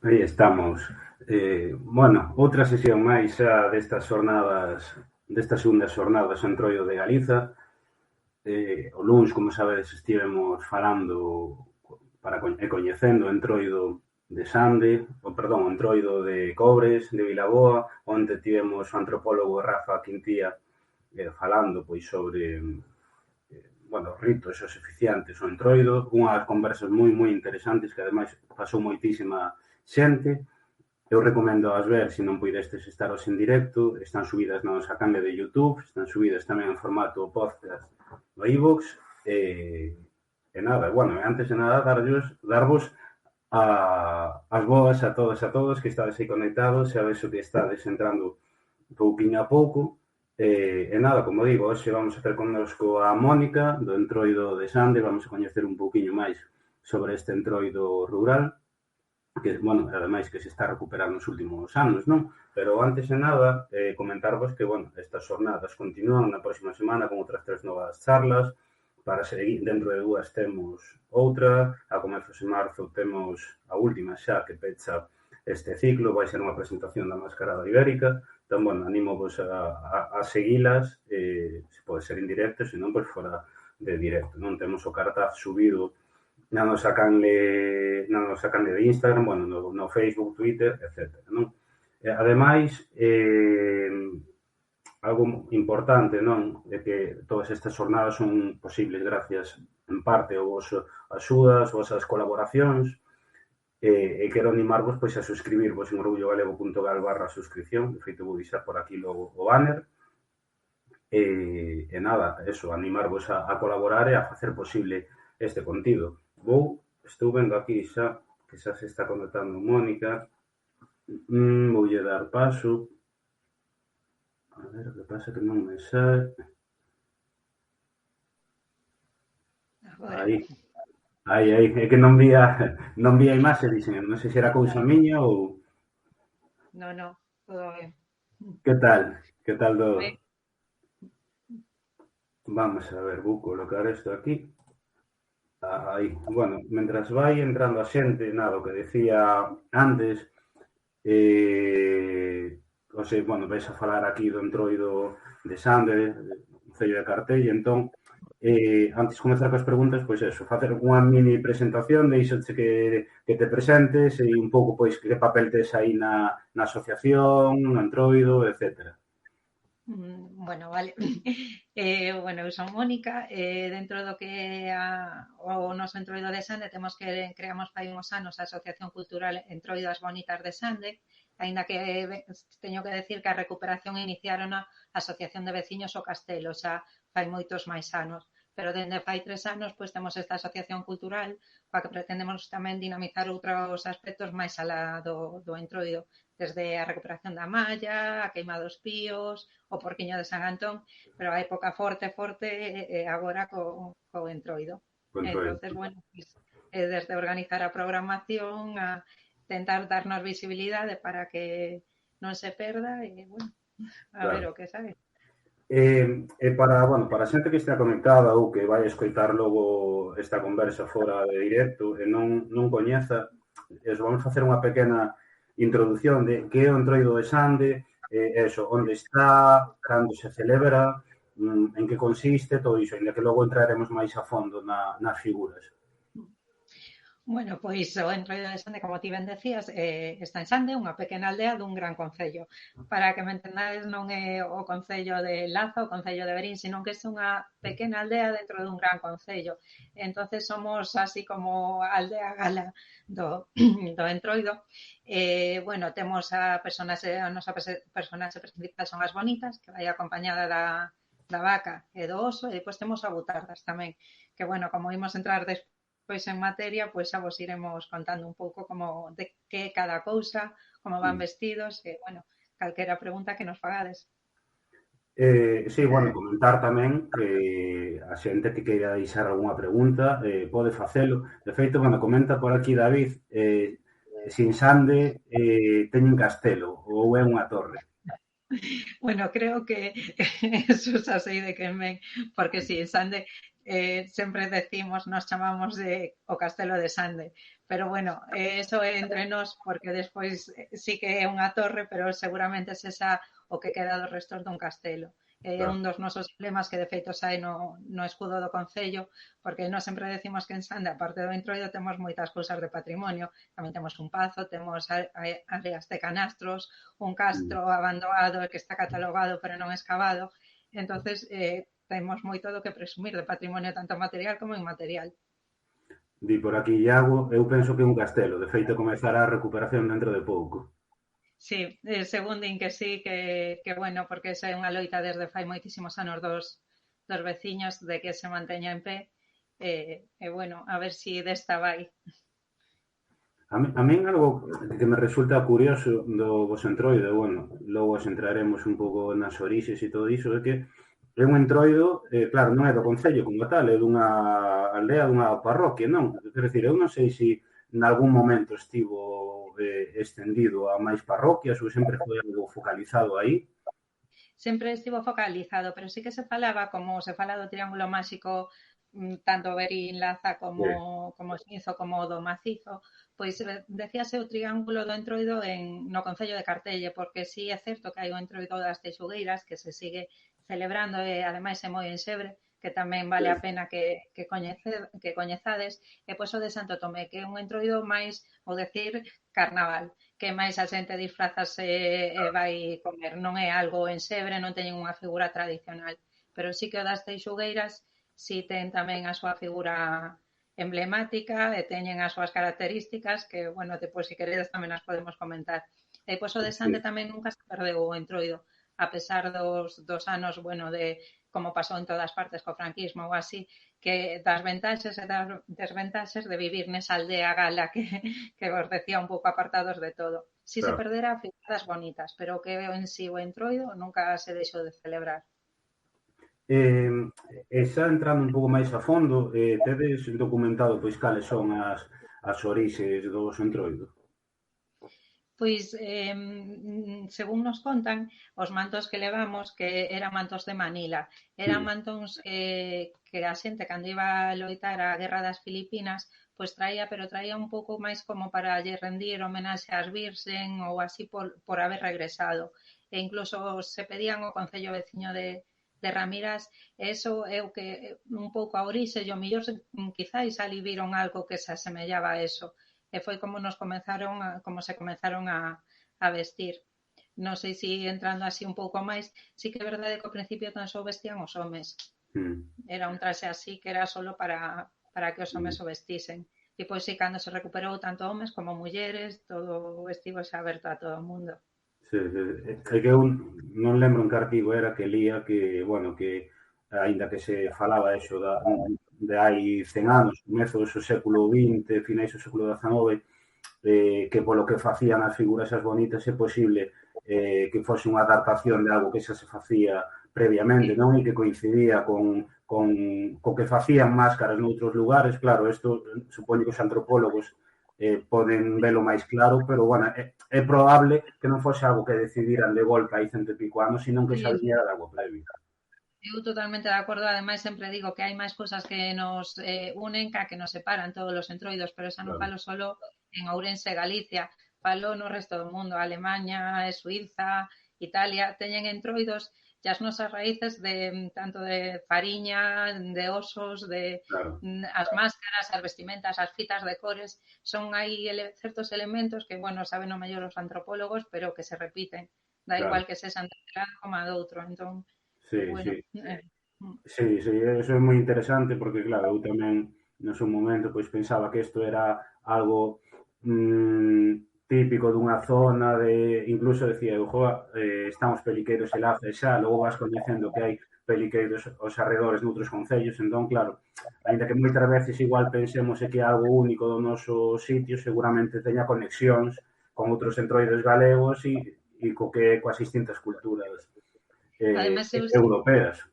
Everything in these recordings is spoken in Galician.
Aí estamos. Outra sesión máis xa destas segundas xornadas en Entroido de Galiza. O luns, como sabedes, estivemos falando e coñecendo o Entroido de Sande, o Entroido de Cobres, de Vilaboa, onde tivemos o antropólogo Rafa Quintía falando pois sobre ritos e os eficientes o Entroido, unhas conversas moi interesantes que ademais pasou moitísima xente. Eu recomendo as ver se non puidestes estar en directo. Están subidas na nosa canle de YouTube, están subidas tamén en formato podcast no iVoox. Nada, antes de nada, darvos as boas a todas a todos que estades aí conectados, xa vexo que estades entrando pouquiño a pouco. Nada, como digo, hoxe vamos a ter connosco a Mónica do Entroido de Sande, vamos a coñecer un pouquiño máis sobre este entroido rural, que, ademais que se está recuperando nos últimos anos, non? Pero antes de nada, comentarvos que, estas jornadas continúan na próxima semana con outras 3 novas charlas. Para seguir, dentro de 2 temos outra, a comezos de marzo temos a última xa que pecha este ciclo, vai ser unha presentación da Mascarada Ibérica. Entón, animo-vos a seguilas, se pode ser en directo, se non, pois fora de directo, non? Temos o cartaz subido na nosa canle de Instagram, no Facebook, Twitter, etc. Non? Ademais, algo importante, non? É que todas estas jornadas son posibles gracias, en parte, ao vosso axudas, as vosas colaboracións, e quero animarvos pois a suscribirvos en orgullogalego.gal/suscripción. De feito, vou deixar por aquí logo o banner. Nada, eso, animarvos a colaborar e a facer posible este contido. Estou vendo aquí xa que xa se está conectando Mónica. Voulle dar paso. A ver, o que pasa que non me sae. Agora. Aí, é que non vía a imaxe, dixen, non sei se era cousa miña ou... No, todo ben. Que tal? Que tal todo? Ben. Vamos a ver, vou colocar isto aquí. Aí, mentras vai entrando a xente, nada, o que decía antes, vais a falar aquí do Entroido de Sande, do Concello de Cartell, entón, antes de comezar coas preguntas, pois eso, facer unha mini presentación, deixoche que te presentes e un pouco, pois, que papel tes aí na asociación, no Entroido, etcétera. Bueno, vale. Eu son Mónica, dentro do que o noso Entroido de Sande creamos fai uns anos a Asociación Cultural Entroido as Bonitas de Sande, aínda que teño que decir que a recuperación iniciaron a Asociación de Veciños o Castelo, xa fai moitos máis anos, pero dende fai 3 anos pois temos esta asociación cultural coa que pretendemos tamén dinamizar outros aspectos máis alá do Entroido, desde a recuperación da malla, a queima dos píos, o porquiño de San Antón, pero a época forte agora co Entroido. Entonces, pues, desde organizar a programación a tentar darnos visibilidade para que non se perda e, a ver o que sabe. Para a xente que está conectada ou que vai escoitar logo esta conversa fora de directo e non coñeza, vamos facer unha pequena introducción de que é o Entroido de Sande, onde está, cando se celebra, en que consiste, todo iso, ainda que logo entraremos máis a fondo nas figuras. Bueno, pois o Entroido de Sande, como ti ben decías, está en Sande, unha pequena aldea dun gran concello. Para que me entendades, non é o concello de Laza, o concello de Verín, sino que é unha pequena aldea dentro dun gran concello. Entonces somos así como a aldea gala do Entroido. Temos a nosa personaxe principal son as bonitas, que vai acompañada da vaca e do oso, e depois temos a butardas tamén, que, como imos entrar despois en materia, pois xa vos iremos contando un pouco como de que cada cousa, como van vestidos, e, calquera pregunta que nos fagades. Sí, comentar tamén que a xente que queira deixar algunha pregunta pode facelo. De feito, comenta por aquí David, sin Sande teñen castelo ou é unha torre? Creo que eso xa sei de quen ven, porque si, Sande sempre decimos, nos chamamos de o Castelo de Sande, pero bueno, eso é entre nós, porque despois sí que é unha torre, pero seguramente é esa o que queda dos restos dun castelo. É Claro. un dos nosos emblemas que de feito sai no escudo do Concello, porque nós sempre decimos que en Sande, aparte do Entroido, temos moitas cousas de patrimonio. Tamén temos un pazo, temos áreas de canastros, un castro abandonado que está catalogado pero non escavado. Entonces, temos moito do que presumir de patrimonio tanto material como inmaterial. Di por aquí Iago, eu penso que é un castelo, de feito comezará a recuperación dentro de pouco. Sí, según din que sí, que bueno, porque esa é unha loita desde fai moitísimos anos dos veciños de que se manteña en pé, e bueno, a ver si desta vai. A min algo que me resulta curioso do vos Entroido, bueno, logo as entraremos un pouco nas orixes e todo iso, é que é un Entroido, claro, non é do Concello como tal, é dunha aldea, dunha parroquia, non? Quer dizer, eu non sei se nalgún momento estivo extendido a máis parroquias ou sempre foi algo focalizado aí. Sempre estivo focalizado, pero sí que se falaba, como se fala do Triángulo Máxico, tanto Berín, Laza como Xinzo, como do Macizo, pois decíase o Triángulo do Entroido no Concello de Cartelle, porque sí é certo que hai o Entroido das Teixugueiras, que se sigue celebrando e ademais é moi enxebre, que tamén vale a pena que coñezades, e pois o de Santo Tomé, que é un entroido máis, ou decir, carnaval, que máis a xente disfrazase e vai comer, non é algo enxebre, non teñen unha figura tradicional, pero sí que o das Teixugueiras si ten tamén a súa figura emblemática e teñen as súas características que, bueno, depois se queredes tamén as podemos comentar. E pois o de Sande tamén nunca se perdeu o entroido, a pesar dos anos, bueno, de como pasou en todas partes co franquismo ou así, que das ventaxes e das desventaxes de vivir nesa aldea gala que vos decía un pouco apartados de todo. Si se Claro. perdera figuras bonitas, pero que en si o entroido nunca se deixou de celebrar. E xa entrando un pouco máis a fondo, tedes documentado pois cales son as orixes do voso Entroido? Pois, según nos contan, os mantos que levamos, que eran mantos de Manila, eran mantóns que a xente, cando iba a loitar a Guerra das Filipinas, pois traía, pero traía un pouco máis como para lle rendir homenaxe ás virxen ou así por haber regresado. E incluso se pedían ao Concello veciño de Ramírez, eso é o que un pouco a orixe, e o mellor quizáis ali viron algo que se asemellaba a eso. E foi como como se comenzaron a vestir. Non sei se entrando así un pouco máis, sí que é verdade que ao principio tan só vestían os homes. Era un traxe así que era solo para que os homes o vestisen. E pois sí, cando se recuperou tanto homes como mulleres, todo estivo xa aberto a todo o mundo. Sí, sí. É que eu non lembro en que artigo era que lía que, bueno, que aínda que se falaba eso de hai 100 anos, comezos do século XX, finais do século XIX, que polo que facían as figuras as bonitas é posible que fose unha adaptación de algo que xa se facía previamente, non? E que coincidía co que facían máscaras noutros lugares. Claro, isto supoño que os antropólogos poden velo máis claro, pero, bueno, é probable que non fose algo que decidiran de golpe hai cento e pico anos, senón que xa viñera de algo previo. Eu totalmente de acordo, ademais sempre digo que hai máis cousas que nos unen que nos separan todos os entroidos, pero esa non falo solo en Ourense, Galicia, falo no resto do mundo, Alemanha, Suíza, Italia, teñen entroidos e as nosas raíces de tanto de fariña, de osos, de as máscaras, as vestimentas, as fitas de cores, son aí certos elementos que, bueno, saben o mellor os antropólogos, pero que se repiten, da igual que sexan de un lado como de outro, entón Sí, bueno, sí. Sí, sí, eso é moi interesante porque, claro, eu tamén no seu momento pois pensaba que isto era algo típico dunha zona de, incluso decía eu, están os peliqueiros e Laza e xa, logo vas coñecendo que hai peliqueiros aos arredores noutros concellos, entón, claro, aínda que moitas veces igual pensemos que é algo único do noso sitio, seguramente teña conexións con outros entroidos galegos e coas distintas culturas ademais eu europeas.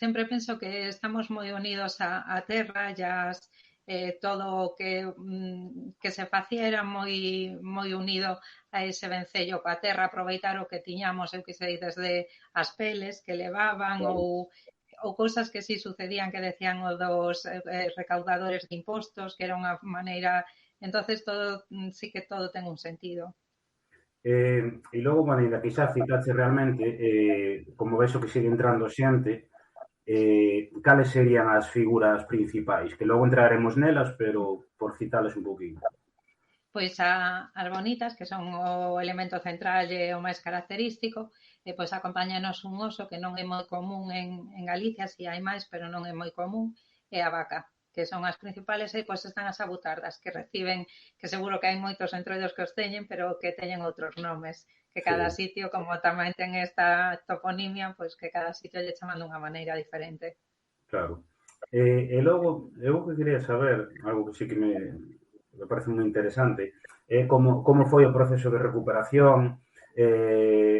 sempre penso que estamos moi unidos á terra e todo o que se facía era moi unido a ese vencello coa terra, aproveitar o que tiñamos, eu que sei, desde as peles que levaban ou ou cousas que sí sucedían que decían o dos recaudadores de impostos, que era unha maneira, entonces todo, sí que todo ten un sentido. E logo, maneira que xa citache realmente, como vexo que sigue entrando xente, cales serían as figuras principais? Que logo entraremos nelas, pero por citales un poquinho. Pois as bonitas, que son o elemento central e o máis característico, e pois acompáñanos un oso que non é moi común en Galicia, si hai máis, pero non é moi común, e a vaca, que son as principales, e pois están as abutardas, que reciben, que seguro que hai moitos entroidos que os teñen, pero que teñen outros nomes, que cada Sí, sitio, como tamén ten esta toponimia, pois que cada sitio lle chaman dunha maneira diferente. claro. E logo, eu que quería saber, algo que sí que me parece moi interesante, é como foi o proceso de recuperación,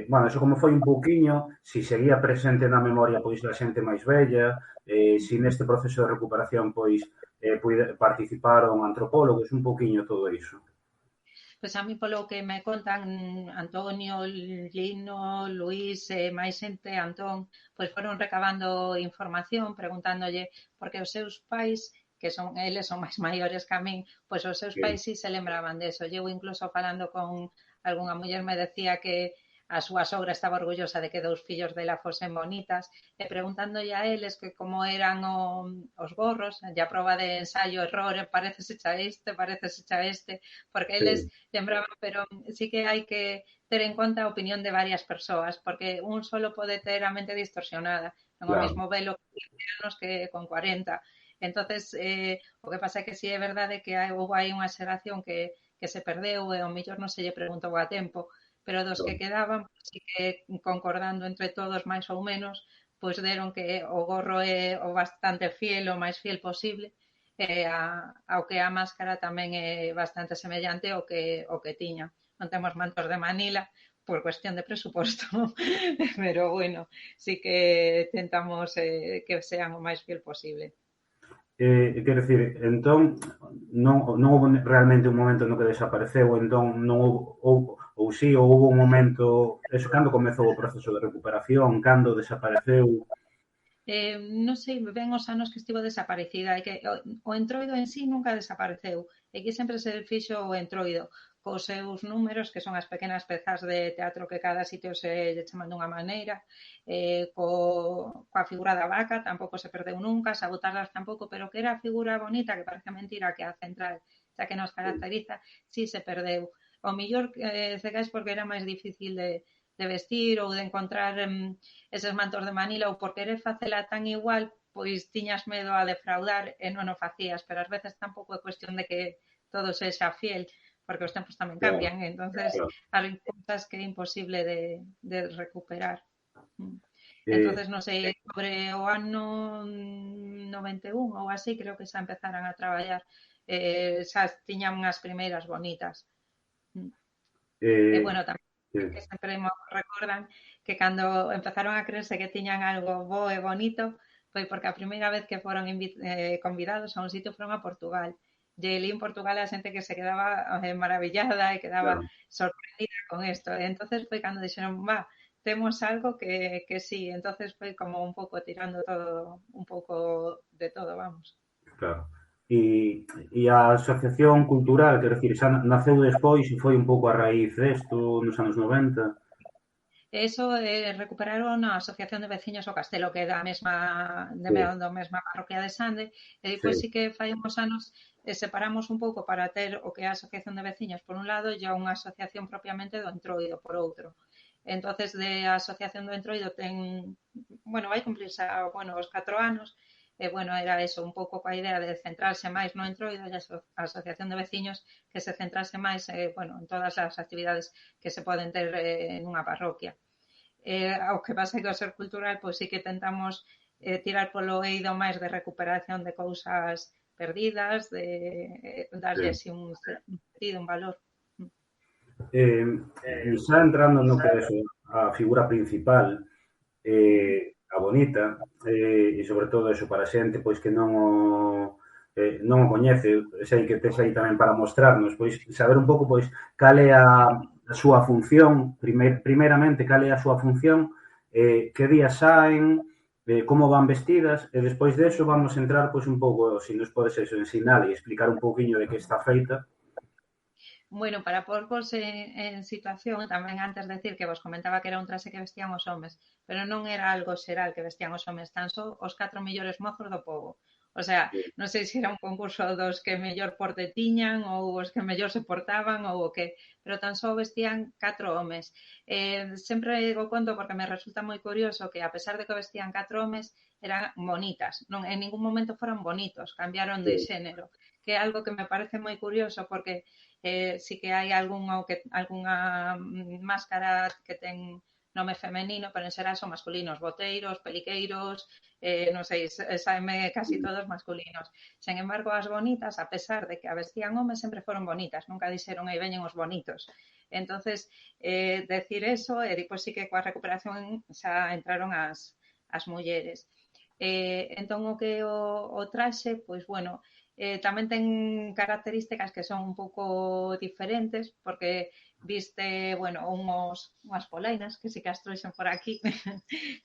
bueno, eso como foi un pouquiño, si seguía presente na memoria pois da xente máis vella, si neste proceso de recuperación pois participaron antropólogos, un pouquiño todo iso. Pois a mí polo que me contan Antonio, Lino, Luís e máis xente, Antón, pois foron recabando información, preguntándolle, porque os seus pais, que son eles son máis maiores que a min, pois os seus pais Sí, sí se lembraban deso. Eu incluso falando con algunha muller me decía que a súa sogra estaba orgullosa de que dous fillos dela fosen bonitas, e preguntándolle a eles que como eran os gorros, e a proba de ensaio, error, parecese xa este, parecese xa este, porque eles sí, lembraba, pero sí que hai que ter en conta a opinión de varias persoas, porque un solo pode ter a mente distorsionada, non o claro. mesmo velo con 15 anos que con 40. Entonces, o que pasa é que si é verdade que houve aí unha xeración que se perdeu e ao mellor non se lle preguntou a tempo, pero dos que Claro. quedaban, pues, sí que concordando entre todos máis ou menos, pois deron que o gorro é o bastante fiel, o máis fiel posible, ao que a máscara tamén é bastante semellante ao que tiña. Non temos mantos de Manila por cuestión de presuposto, pero bueno, sí que tentamos que sean o máis fiel posible. Quero dicir, entón, non houve realmente un momento no que desapareceu, entón non ou si, ou houve un momento, eso, cando comezou o proceso de recuperación, cando desapareceu, Non sei ben os anos que estivo desaparecida, é que o entroido en sí nunca desapareceu, e que sempre se fixo o entroido cos seus números, que son as pequenas pezas de teatro que cada sitio se lle chaman dunha maneira, coa figura da vaca tampouco se perdeu nunca, as abotardas tampouco, pero que era a figura bonita, que parece mentira, que a central, xa que nos caracteriza, sí se perdeu. O millor, cegais porque era máis difícil de vestir ou de encontrar eses mantos de Manila, ou por querer facela tan igual, pois tiñas medo a defraudar e non o facías, pero ás veces tampouco é cuestión de que todo sexa fiel, porque os tempos tamén claro, cambian, entonces claro. hai cousas que é imposible de recuperar. Eh, Entonces, non sei, sobre o ano 91 ou así, creo que xa empezaran a traballar, xa tiñan as primeiras bonitas. E, eh, bueno, tamén eh, que sempre me recordan que cando empezaron a creerse que tiñan algo bo e bonito, foi porque a primeira vez que foron convidados a un sitio foron a Portugal. E ali en Portugal a xente que se quedaba maravillada e quedaba claro. sorprendida con isto. E entonces foi cando dixeron, va, temos algo que sí. Entonces foi como un pouco tirando todo, un pouco de todo, vamos. Claro. E a asociación cultural, quero dicir, xa naceu despois e foi un pouco a raíz desto, nos anos 90. Eso recuperaron a Asociación de Veciños o Castelo, que é Sí, da mesma parroquia de Sande, e depois sí, sí que fai uns anos separamos un pouco para ter o que é a Asociación de Veciños por un lado e a unha asociación propiamente do Entroido por outro. Entonces, de a Asociación do Entroido ten, bueno, vai cumplirse, bueno, os 4 anos, e, bueno, era eso, un pouco coa idea de centrarse máis no Entroido e a Asociación de Veciños que se centrase máis, bueno, en todas as actividades que se poden ter nunha parroquia. Ao que pasa é que o ser cultural, pois sí que tentamos tirar polo eido máis de recuperación de cousas perdidas, de darlle sí. así un sentido, un valor. Eh, xa entrando no que é a figura principal, a bonita, e sobre todo eso para xente pois que non o coñece, sei que tes aí tamén para mostrarnos, pois saber un pouco pois cal é a súa función, primeiramente cal é a súa función, que días saen, como van vestidas, e despois deso vamos entrar pois un pouco, se nos podes eso, ensinar e explicar un pouquiño de que está feita. Bueno, para porvos en situación, tamén antes de decir que vos comentaba que era un traxe que vestían os homes, pero non era algo xeral que vestían os homes, tan só os 4 mellores mozos do pobo. O sea, non sei se era un concurso dos que mellor porte tiñan ou os que mellor se portaban ou o que, pero tan só vestían 4 homes. Sempre o conto porque me resulta moi curioso que a pesar de que vestían 4 homes, eran bonitas, non en ningún momento foron bonitos, cambiaron de xénero, que é algo que me parece moi curioso porque si que hai algunha máscara que ten nome femenino, pero en xeral son masculinos, boteiros, peliqueiros, non sei, saime casi todos masculinos. Sen embargo, as bonitas, a pesar de que a vestían homes, sempre foron bonitas, nunca dixeron aí veñen os bonitos. Entonces, decir eso, e depois sí que coa recuperación xa entraron as mulleres. Entón, o que o traxe, pois, bueno, tamén ten características que son un pouco diferentes, porque viste, bueno, unhas polainas, que si que as trouxen por aquí,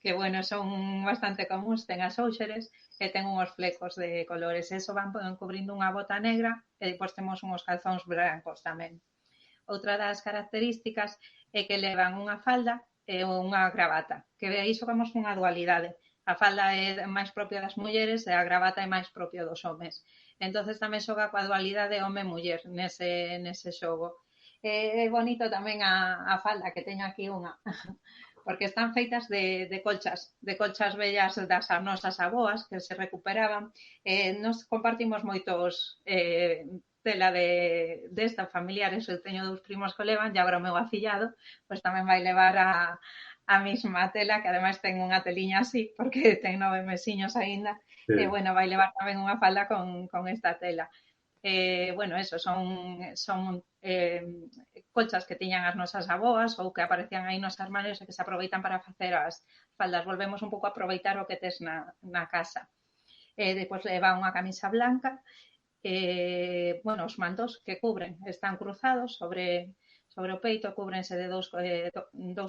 que, bueno, son bastante comuns, ten as óuxeres e ten unhos flecos de colores. Eso van cubrindo unha bota negra e depois temos unhos calzóns brancos tamén. Outra das características é que levan unha falda e unha gravata, que de aí xogamos unha dualidade. A falda é máis propia das mulleres e a gravata é máis propio dos homes. Entonces tamén xoga coa dualidade home-muller nese xogo. É bonito tamén a falda, que teño aquí unha, porque están feitas de colchas vellas das nosas aboas que se recuperaban. Nos compartimos moitos tela desta familiares, eu teño 2 primos que levan, e agora o meu afillado, pois tamén vai levar a mesma tela, que ademais ten unha teliña así, porque ten 9 mesiños aínda, Sí. e, bueno, vai levar tamén unha falda con esta tela. Bueno, eso, son colchas que tiñan as nosas aboas ou que aparecían aí nos armarios e que se aproveitan para facer as faldas. Volvemos un pouco a aproveitar o que tes na casa. Depois leva unha camisa blanca, bueno, os mantos que cubren están cruzados sobre o peito, cúbrense de dous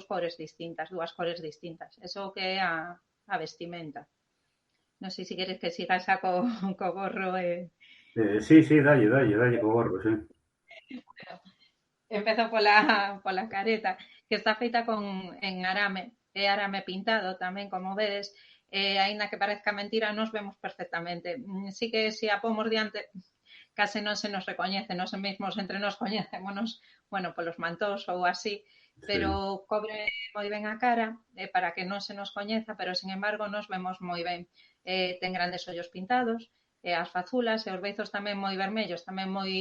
cores distintas, dúas cores distintas. Eso que é a vestimenta. Non sei se queres que siga xa co gorro Sí, sí, dalle co gorro, sí. Empezo pola careta, que está feita en arame, é arame pintado tamén, como vedes, aínda que parezca mentira, nos vemos perfectamente. Sí que se a pomos diante, case non se nos recoñece, nos mesmos entre nos coñecémonos, bueno, polos mantós ou así, pero Sí. cobre moi ben a cara para que non se nos coñeza, pero, sin embargo, nos vemos moi ben. Ten grandes ollos pintados, as fazulas e os beizos tamén moi vermellos, tamén moi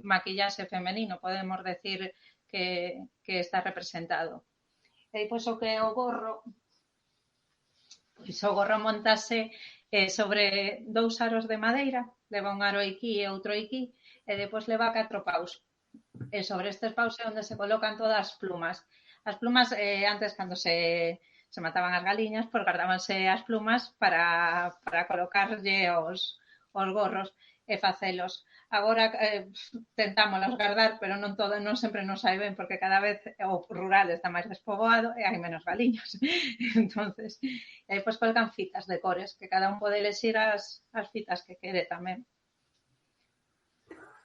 maquillaxe femenino, podemos decir que está representado. E depois o que é o gorro, pois o gorro montase sobre 2 aros de madeira, leva un aro aquí e outro aquí, e depois leva 4 paus. E sobre estes paus é onde se colocan todas as plumas. As plumas, antes, cando se mataban as galiñas, pois guardábanse as plumas para colocarlle os gorros e facelos. Agora tentámolos guardar, pero non sempre nos sai ben, porque cada vez o rural está máis despoboado e hai menos galiñas. Entonces, pois colgan fitas de cores, que cada un pode elegir as fitas que quere tamén.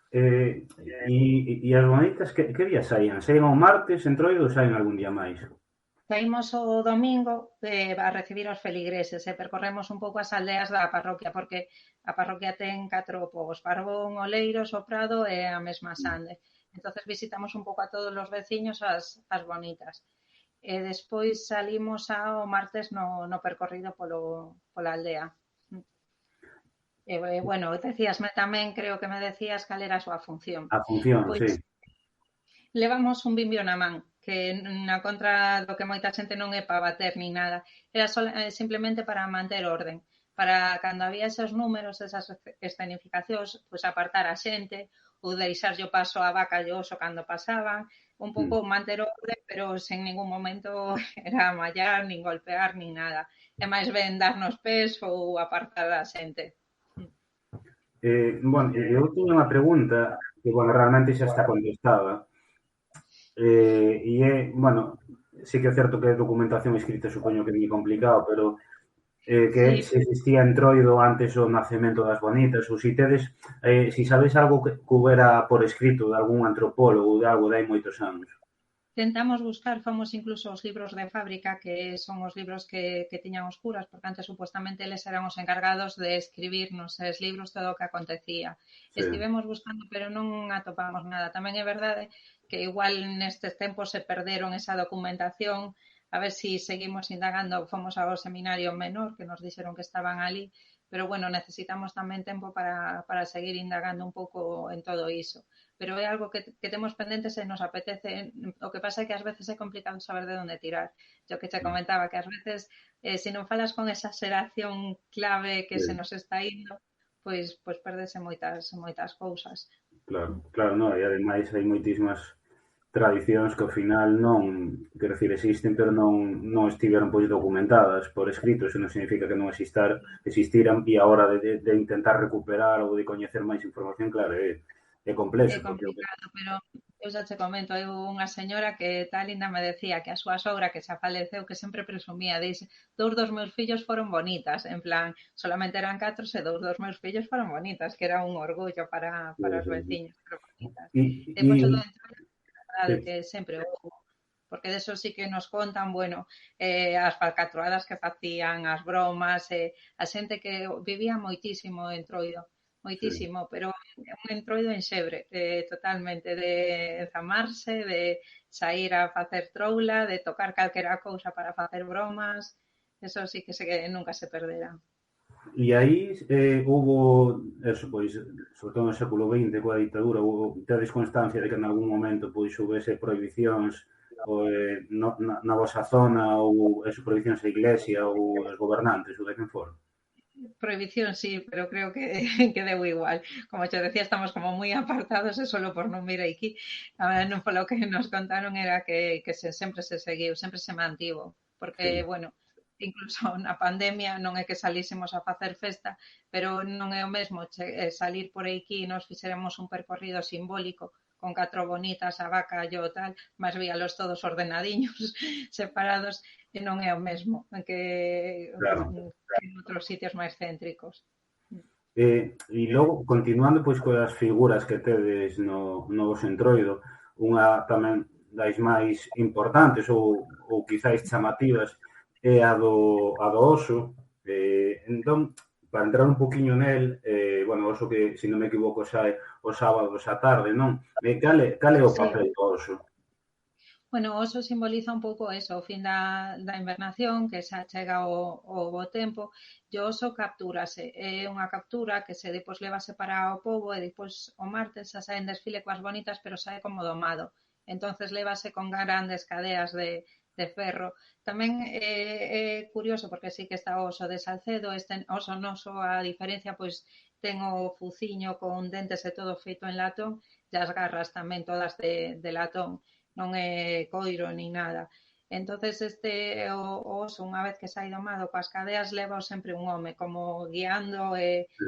E as bonitas, que día saían? Saían o martes, Entroido, ou saían algún día máis? Saímos o domingo a recibir os feligreses e percorremos un pouco as aldeas da parroquia, porque a parroquia ten 4 povos, Barbón, Oleiros, O Prado e a mesma Sande. Entonces visitamos un pouco a todos os veciños as bonitas. E despois salimos ao martes no percorrido pola aldea. Bueno, decíasme tamén, creo que me decías cal era a súa función. A función, Pois sí. levamos un bimbio na man, que na contra do que moita xente non é para bater ni nada, era simplemente para manter orden, para cando había esos números, esas escenificacións, pois apartar a xente ou deixarlle o paso a vaca e o oso cando pasaban, un pouco manter orden, pero sen ningún momento era amallar, nin golpear, nin nada. É máis ben dar nos pés ou apartar a xente. Bueno, eu tiña unha pregunta que, bueno, realmente xa está contestada. Bueno, sí que é certo que a documentación escrita supoño que é moi complicado, pero que Sí, se existía Entroido antes do nacemento das bonitas, ou si tedes, si sabes algo que houbera por escrito de algún antropólogo ou de algo de hai moitos anos. tentamos buscar, fomos incluso os libros de fábrica, que son os libros que tiñan os curas, porque antes supuestamente eles eran os encargados de escribir nos libros todo o que acontecía. Sí, Estivemos buscando, pero non atopamos nada. Tamén é verdade que igual nestes tempos se perderon esa documentación, a ver si seguimos indagando, fomos ao seminario menor, que nos dixeron que estaban ali, pero bueno, necesitamos tamén tempo para seguir indagando un pouco en todo iso, pero é algo que temos pendentes e nos apetece. O que pasa é que ás veces é complicado saber de onde tirar. Yo que te comentaba que ás veces, se non falas con esa xeración clave que se sí. nos está indo, pois perdese moitas cousas. Claro, claro, no, e ademais hai moitísimas tradicións que ao final non, quero dicir, existen, pero non estiveron pois documentadas por escrito, eso non significa que non existiran e a hora de intentar recuperar ou de coñecer máis información, claro, é É complexo, porque complicado, pero eu xa che comento, hai unha señora que tal linda me decía que a súa sogra que xa faleceu que sempre presumía, dixe, dous dos meus fillos foron bonitas, en plan, solamente eran 4 e dous dos meus fillos foron bonitas, que era un orgullo para os veciños, pero bonitas. Depois o do e entroido, a verdade sí, que sempre houve, porque de eso sí que nos contan, bueno, as falcatruadas que facían, as bromas, a xente que vivía moitísimo en Entroido, sí. moitísimo, pero é un Entroido en xebre, totalmente, de enzamarse, de sair a facer troula, de tocar calquera cousa para facer bromas, eso sí que nunca se perderá. E aí hubo, eso, pois, sobre todo no século XX, coa ditadura, tedes constancia de que en algún momento pois houvese prohibicións na vosa zona ou eso, prohibicións a iglesia ou os gobernantes ou de quen for? Prohibición sí, pero creo que, que deu igual. Como te decía, estamos como moi apartados e solo por non vir aquí. A ver, non polo que nos contaron era que sempre se seguiu, sempre se mantivo. Porque, Sí, bueno, incluso na pandemia non é que salísemos a facer festa, pero non é o mesmo salir por aquí e nos fixéramos un percorrido simbólico con 4 bonitas, a vaca, yo tal, máis víalos todos ordenadiños, separados, e non é o mesmo claro. que en outros sitios máis céntricos. E logo, continuando pois coas figuras que tedes no voso entroido, unha tamén das máis importantes ou quizáis chamativas é a do oso. Entón, para entrar un poquinho nel, bueno, o oso que, se non me equivoco, xa é os sábados á tarde, non? Cal é o Sí, papel do oso? bueno, o oso simboliza un pouco eso, o fin da invernación, que xa chega o bo tempo, e o oso captúrase. É unha captura que se depois levase para o pobo e depois o martes xa sae en desfile coas bonitas, pero sae como domado. Entonces levase con grandes cadeas de ferro. Tamén é curioso porque sí que está o oso de Salcedo, este oso noso, a diferencia, pois ten o fuciño con dentes e todo feito en latón, e as garras tamén todas de latón, non é coiro nin nada. Entonces o oso, unha vez que sai domado coas cadeas, leva sempre un home como guiando,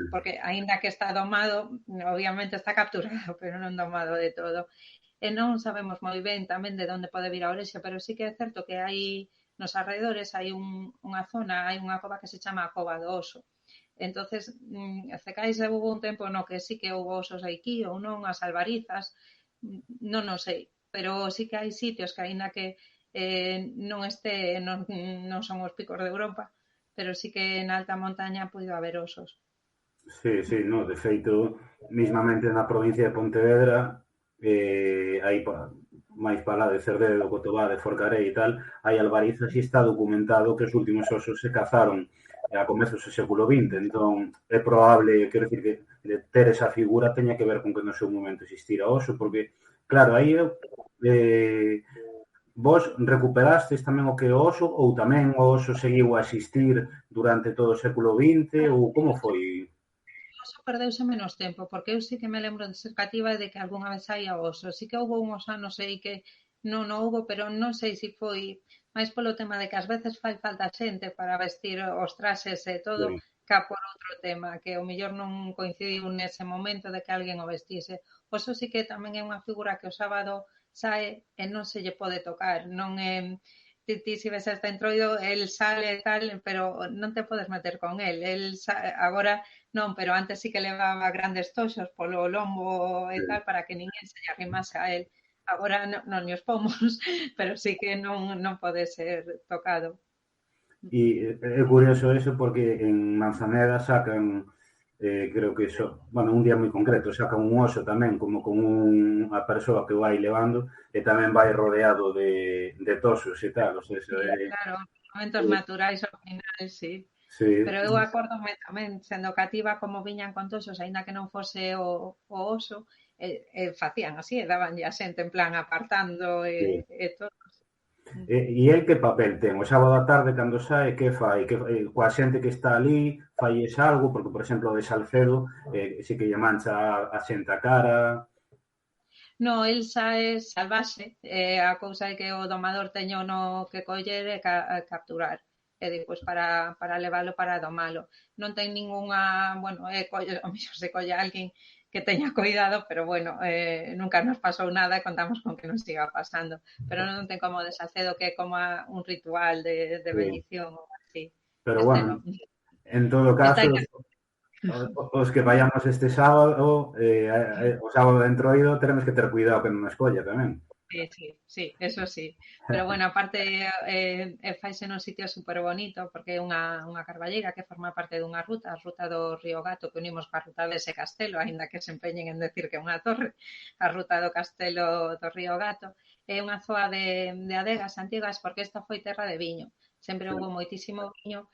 porque aínda que está domado, obviamente está capturado, pero non domado de todo. E non sabemos moi ben tamén de onde pode vir a orixe, pero sí que é certo que hai nos arredores hai unha zona, hai unha cova que se chama a Cova do Oso. Entonces, cecais houve un tempo no que sí que houve osos aquí ou non, as albarizas, non sei, pero sí que hai sitios que aínda que non non son os picos de Europa, pero sí que na alta montaña puido haber osos. Sí, sí, no, de feito, mismamente na provincia de Pontevedra, aí máis para lá de Cerdedo, Cotobá, de Forcarei e tal, hai albarizas e está documentado que os últimos osos se cazaron a comezos do século XX, entón é probable, quero dicir, que de ter esa figura teña que ver con que no seu momento existira oso, porque, claro, aí vos recuperastes tamén o que é o oso ou tamén o oso seguiu a existir durante todo o século XX ou como foi? Oso perdeuse menos tempo, porque eu sí que me lembro de ser cativa e de que algunha vez saía oso. Sí que houve unhos anos aí que non houbo, pero non sei se foi máis polo tema de que ás veces fai falta xente para vestir os traxes e todo, Sí, ca por outro tema, que o mellor non coincidiu nese momento de que alguén o vestise. Oso sí que tamén é unha figura que o sábado sae e non se lle pode tocar, non é ti si ves este entroido, el sale e tal, pero non te podes meter con el. Agora non, pero antes sí que levaba grandes toxos polo lombo e Sí. tal para que ninguén se lle arrimase a el. Agora non os pomos, pero sí que non pode ser tocado. E é curioso eso porque en Manzaneda sacan, creo que iso, bueno, un día moi concreto, sacan un oso tamén, como con unha persoa que o vai levando, e tamén vai rodeado de tosos e tal, o sea, eso Sí, é... claro, momentos naturais ao final, sí. Sí, Pero eu acórdome tamén, sendo cativa, como viñan con toxos, aínda que non fose o oso, facían así, e dabanlle a xente en plan apartando sí. e todo. E el que papel ten? O sábado á tarde, cando sae, que fai? Coa xente que está ali, faies algo? Porque, por exemplo, de Salcedo, sí que lle mancha a xente a cara. No, el xa é salvaxe, a cousa é que o domador teño no que coller e capturar, e depois para levalo para domalo. Non ten ningunha, bueno, o mellor se colle a alguén que teña cuidado, pero bueno, nunca nos pasou nada e contamos con que non siga pasando. Pero non ten como de Salcedo que é como un ritual de Sí. bendición ou así. Pero, Este non. bueno, en todo Está caso, os que vayamos este sábado, o sábado de Entroido, teremos que ter cuidado que non nos colla tamén. Sí, sí, sí, eso sí. Pero bueno, aparte faise nun sitio super bonito porque é unha carballeira que forma parte dunha ruta, a ruta do Río Gato que unimos coa ruta dese castelo, aínda que se empeñen en decir que é unha torre, a ruta do castelo do Río Gato. É unha zoa de adegas antigas porque esta foi terra de viño. Sempre Sí, houve moitísimo viño.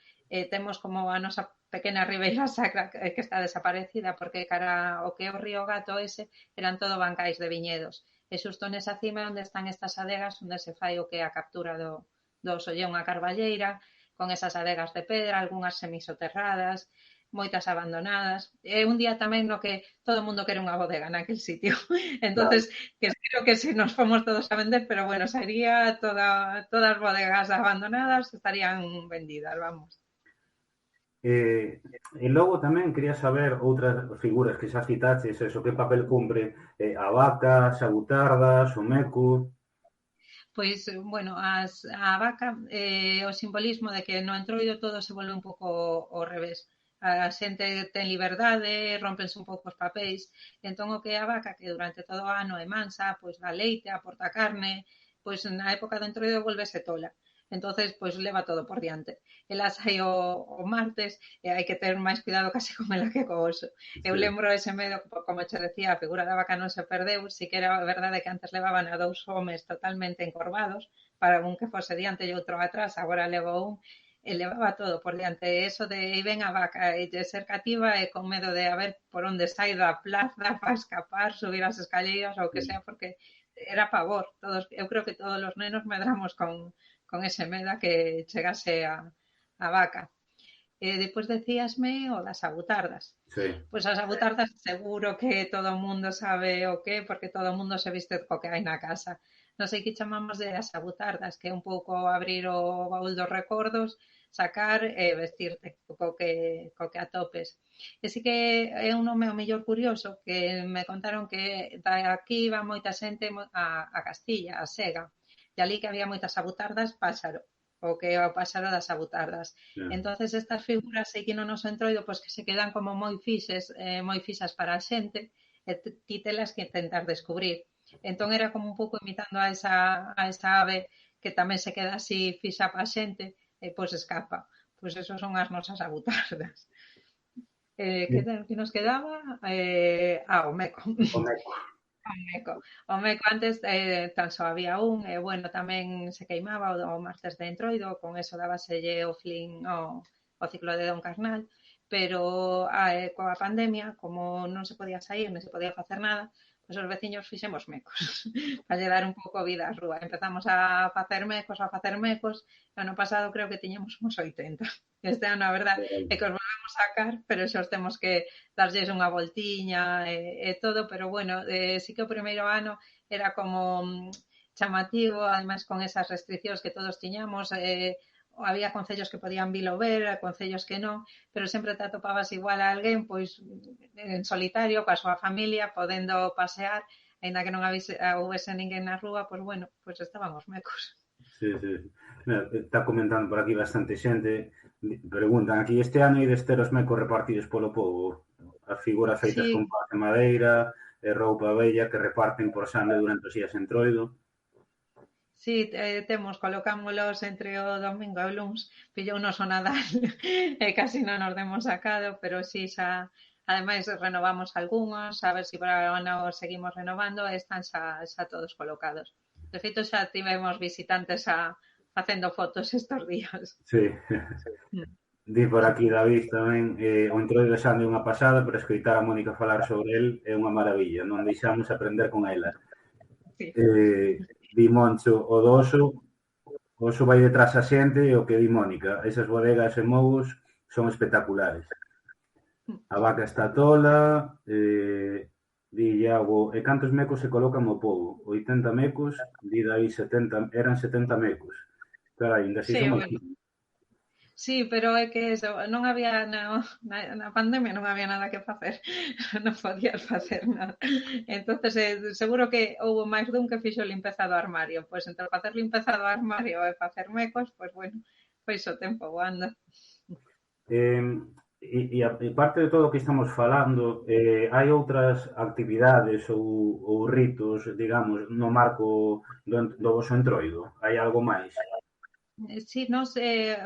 Temos como a nosa pequena ribeira sacra que está desaparecida porque cara o que é o Río Gato ese eran todo bancais de viñedos. E xusto nesa cima onde están estas adegas onde se fai o que é a captura do sollón a carballeira, con esas adegas de pedra, algunhas semisoterradas, moitas abandonadas. É un día tamén no que todo o mundo quere unha bodega naquel sitio. claro. Entonces, que creo que se nos fomos todos a vender, pero bueno, sería todas as bodegas abandonadas estarían vendidas, vamos. E logo tamén quería saber outras figuras que xa citaches, eso, que papel cumpre a vaca, as abutardas, o meco... Pois, bueno, a vaca, o simbolismo de que no entroido todo se volve un pouco ao revés. A xente ten liberdade, rompense un pouco os papéis, entón o que é a vaca, que durante todo o ano é mansa, pois dá leite, aporta carne, pois na época do entroido volvese tola. Entonces, pois leva todo por diante. Ela sai o martes e hai que ter máis cuidado case con ela que co oso. Eu Sí, lembro ese medo, como che decía, a figura da vaca non se perdeu, si que era verdade que antes levaban a dous homes totalmente encorvados, para un que fose diante e outro atrás, agora levou un, e levaba todo por diante. E eso de aí ven a vaca e de ser cativa e con medo de a ver por onde sai da plaza para escapar, subir as escaleiras ou que sí. sea, porque era pavor. Eu creo que todos os nenos medramos con ese medo a que chegase a vaca. Depois decíasme o das abutardas. Sí. Pois as abutardas seguro que todo o mundo sabe o que, porque todo o mundo se viste co que hai na casa. Non sei que chamamos de as abutardas, que é un pouco abrir o baúl dos recordos, sacar e vestirte co que atopes. E sí que é un nome o mellor curioso, que me contaron que da aquí iba moita xente a Castilla, a Sega, e ali que había moitas abutardas, Páxaro, o que é o Páxaro das abutardas. Yeah. Entonces estas figuras aí que non nos entroido, pois que se quedan como moi fixas para a xente, e ti telas que tentar descubrir. Entón era como un pouco imitando a esa ave que tamén se queda así fixa para a xente e pois escapa. Pois esos son as nosas abutardas. Que nos quedaba? O meco. O meco. O meco. O meco antes tan só había un, e bueno, tamén se queimaba o martes de entroido, con eso dábaselle o flin o ciclo de Don Carnal, pero coa pandemia, como non se podía sair, non se podía facer nada, pois os veciños fixemos mecos, para lle dar un pouco vida á rúa. Empezamos a facer mecos, e ano pasado creo que tiñamos uns 80. Este ano, a verdad, é que os volvemos a sacar, pero xa os temos que darlles unha voltiña e todo, pero bueno, sí que o primeiro ano era como chamativo, además con esas restriccións que todos tiñamos, había concellos que podían vilo ver, concellos que non, pero sempre te atopabas igual a alguén, pois en solitario, coa súa familia, podendo pasear, aínda que non houvese ninguén na rúa, pois bueno, pois estaban os mecos. Sí, sí. Mira, está comentando por aquí bastante xente. Preguntan aquí, este ano ides ter os mecos repartidos polo pobo? As figuras feitas con Sí, pás de madeira e roupa bella que reparten por Sande durante os días entroido. sí, temos, colocámolos entre o domingo e o luns, pillounos o Nadal e casi non nos demos sacado, pero sí, xa, ademais renovamos algúns, a ver se si para o ano seguimos renovando, e están xa todos colocados. De feito, xa tivemos visitantes facendo fotos estos días. Sí. Di por aquí David tamén, o entroido de Sande é unha pasada, pero escoitar a Mónica falar sobre el é unha maravilla, non deixamos aprender con ela. Sí. Di Moncho, o do oso vai detrás a xente e o que di Mónica, esas bodegas e mogos son espectaculares. A vaca está tola, di Iago, e cantos mecos se colocan no pobo? 80 mecos, di David 70, eran 70 mecos. Carai, ainda así Sí, son bueno. moitos. Sí, pero é que eso, non había na pandemia non había nada que facer, non podías facer nada. Entonces, seguro que houbo máis dun que fixo limpeza do armario. Pois entre facer limpeza do armario e facer mecos, pois bueno, pois o tempo voando. E parte de todo o que estamos falando, hai outras actividades ou ritos, digamos, no marco do voso entroido? Hai algo máis? Sí, nos,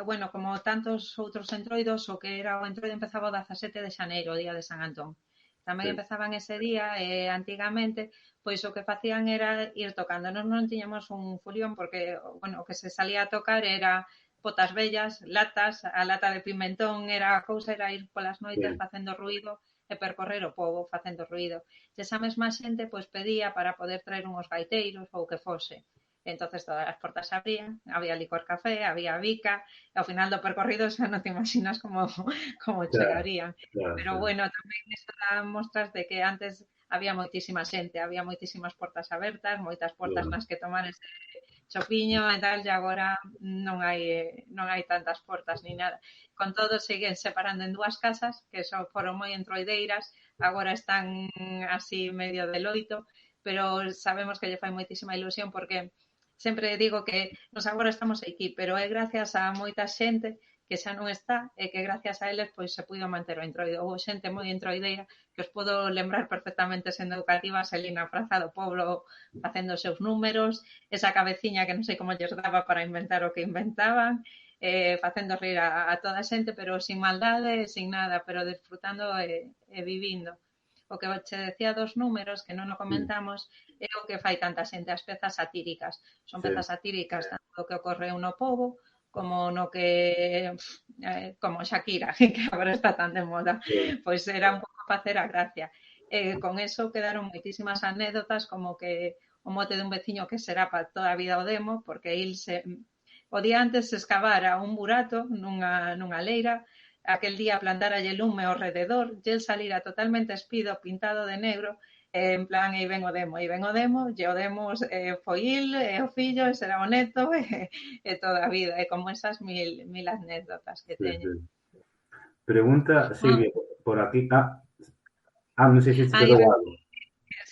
bueno, como tantos outros entroidos, o que era o entroido empezaba o 17 de xaneiro, o día de San Antón. Tamén Sí, empezaban ese día, antigamente, pois o que facían era ir tocando. Nós non tiñamos un folión porque, bueno, o que se salía a tocar era potas vellas, latas, a lata de pimentón, era a cousa, era ir polas noites sí, facendo ruido e percorrer o pobo facendo ruido. E esa mesma xente, pois pedía para poder traer unhos gaiteiros ou que fose. Entonces todas as portas se abrían, había licor café, había bica, e ao final do percorrido xa non te imaginas como claro, chegarían. claro, Pero claro. bueno, tamén isto dá mostras de que antes había moitísima xente, había moitísimas portas abertas, moitas portas Claro. nas que tomar ese chopiño e tal, e agora non hai tantas portas ni nada. Con todo, seguen separando en dúas casas, que só foron moi entroideiras, agora están así medio de loito, pero sabemos que lle fai moitísima ilusión porque sempre digo que nos agora estamos aquí, pero é gracias a moita xente que xa non está e que gracias a eles pois se puido manter o entroido. Houve xente moi entroideira que os podo lembrar perfectamente sendo educativas ali na Praza do Poblo facendo os seus números, esa cabeciña que non sei como lles daba para inventar o que inventaban, facendo rir a toda a xente, pero sin maldade, sin nada, pero disfrutando e vivindo. O que che decía dos números, que non o Mm, comentamos, é o que fai tanta xente, as pezas satíricas. Son sí, pezas satíricas tanto do que ocorreu no pobo, como no que, como Shakira, que agora está tan de moda, sí, pois era un pouco facer a gracia. Con eso quedaron moitísimas anécdotas, como que o mote dun veciño que será para toda a vida o demo, porque il se, o día antes se escavara un burato nunha leira, aquel día plantara lume ao rededor, e el salira totalmente espido, pintado de negro, en plan, e ven o demo, e o demo foi il, e o fillo, e será o neto, e toda a vida, e como esas mil anécdotas que sí, teñen. sí. Pregunta Ah, Silvia por aquí. Non sei se te aí quedou algo.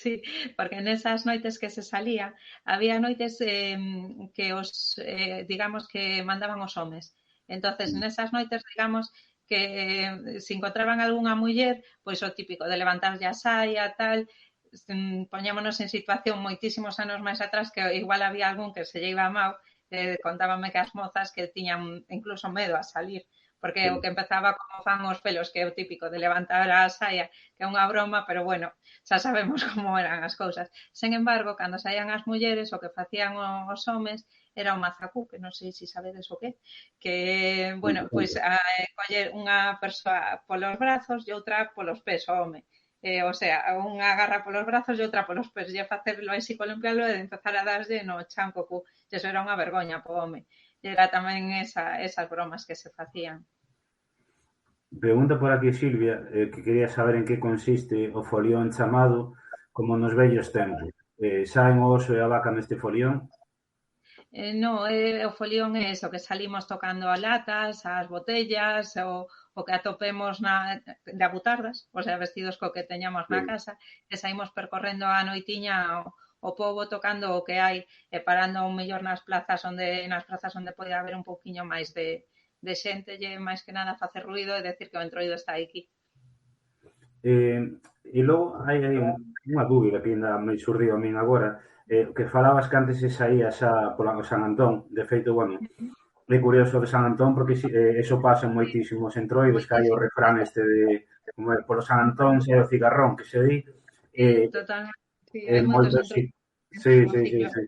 sí, porque nesas noites que se salía, había noites que os, digamos, que mandaban os homes. Entonces, Mm, nesas noites, digamos, que se encontraban algunha muller, pois o típico de levantarlle a saia, tal, poñémonos en situación moitísimos anos máis atrás que igual había algún que se lle iba mal, contábame que as mozas que tiñan incluso medo a salir, porque o sí, que empezaba como fan os pelos, que é o típico de levantar a saia, que é unha broma, pero bueno, xa sabemos como eran as cousas. Sen embargo, cando saían as mulleres, o que facían os homes era o mazacú, que non sei se sabedes o que bueno, conta, pois conta. coller unha persoa polos brazos e outra polos pés, o home. O sea, unha agarra polos brazos e outra polos pés, e facerlo así columpiarlo e empezar a darlle no chan co cu. E eso era unha vergoña po home. E era tamén esas bromas que se facían. Pregunta por aquí Silvia, que quería saber en que consiste o folión chamado como nos vellos tempos. Saen o oso e a vaca neste folión? No, o folión é eso, que salimos tocando a latas, as botellas, o que atopemos de abutardas, o sea, vestidos co que teñamos na Sí, casa, e saímos percorrendo a noitiña o pobo tocando o que hai e parando un mellor nas prazas onde pode haber un pouquiño máis de xente, lle máis que nada facer ruido e decir que o entroido está aquí. E logo hai unha dúbida que ainda me xurdiu a min agora, que falabas que antes se saía xa pola San Antón. De feito, bueno, é curioso de San Antón porque eso pasa en moitísimos entroidos, que hai o Moitísimo. refrán este de como é, polo San Antón sai o cigarrón, que se di, Totalmente. Sí, e hai moitos moitos sí. entroidos Sí, no sí, sí, ciclo. sí.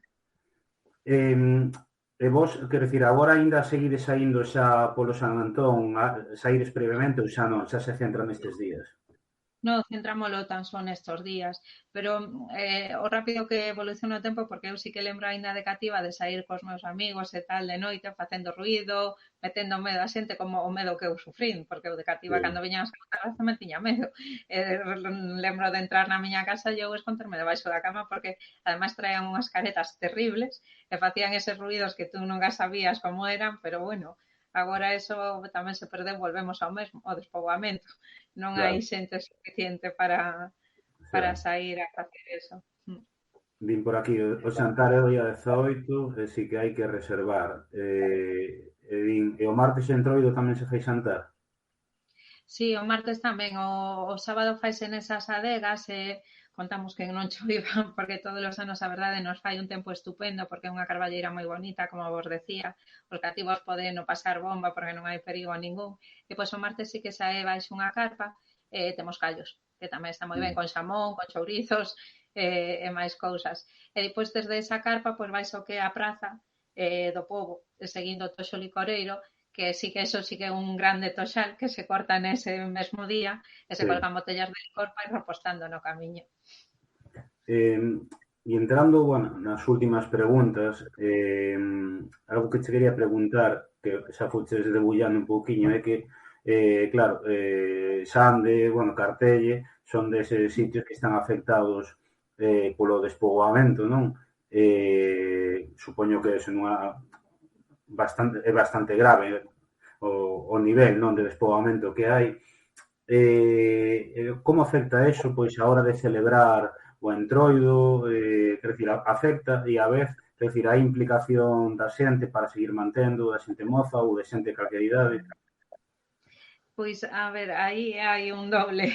E vos, quero dicir, agora aínda seguides saindo xa polo San Antón, saídes previamente ou xa non, xa se centra nestes días? No, centrámolo tan só nestos días, pero o rápido que evoluciona o tempo, porque eu sí que lembro aínda de cativa de sair cos meus amigos e tal de noite, facendo ruido, metendo medo a xente como o medo que eu sufrín, porque eu de cativa Sí. cando viñan as caras tamén tiña medo. Lembro de entrar na miña casa e eu esconderme debaixo da cama porque ademais traían unhas caretas terribles e facían eses ruidos que tú nunca sabías como eran, pero bueno, agora eso tamén se perdeu, volvemos ao mesmo, ao despoboamento. Non hai Claro, xente suficiente para xa. sair a facer eso. Vin por aquí, o xantar é o día 18, e si que hai que reservar. E o martes entroido tamén se fai xantar? Sí, o martes tamén, o sábado faise nesas adegas e contamos que non choiva porque todos os anos a verdade nos fai un tempo estupendo porque é unha carballeira moi bonita, como vos decía, os cativos poden no pasar bomba porque non hai perigo ningún. E pois o martes sí que sae baixo unha carpa e temos callos, que tamén está moi ben con xamón, con chourizos e máis cousas. E depois desde esa carpa pois vais ao que é a praza do pobo, seguindo o toxo licoreiro que sí que eso sí que é un grande toxal que se corta nese mesmo día e se Sí. colgan botellas de licor para ir repostando no camiño. E entrando, bueno, nas últimas preguntas, algo que che quería preguntar, que xa fuches debullando un pouquiño, é que, claro, Sande, bueno, Cartelle, son deses sitios que están afectados polo despoboamento, non? Supoño que é bastante grave o nivel non de despoboamento que hai. Como afecta eso, pois, a hora de celebrar o entroido, quer dicir, afecta e a vez, quer dicir, hai implicación da xente para seguir mantendo, da xente moza ou de xente de calquera idade. Pois, a ver, aí hai un doble,